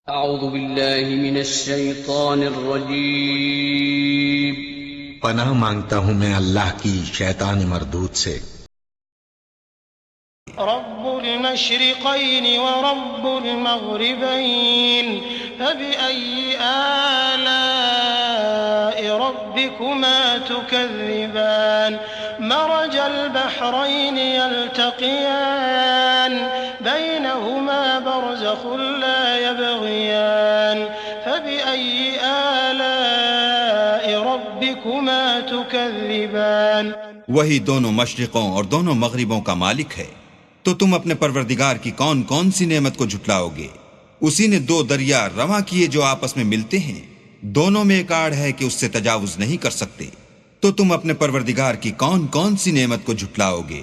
اعوذ باللہ من الشیطان الرجیم۔ پناہ مانگتا ہوں میں اللہ کی شیطان مردود سے۔ رب المشرقین ورب المغربین فبأي آلاء ربكما تكذبان مرج البحرين يلتقيان بينهما برزخ لا يبغيان فبأي آلاء ربكما تكذبان۔ وہی دونوں مشرقوں اور دونوں مغربوں کا مالک ہے، تو تم اپنے پروردگار کی کون کون سی نعمت کو جھٹلاؤ گے؟ اسی نے دو دریا رواں کیے جو آپس میں ملتے ہیں، دونوں میں ایک آڑ ہے کہ اس سے تجاوز نہیں کر سکتے، تو تم اپنے پروردگار کی کون کون سی نعمت کو جھٹلاؤ گے؟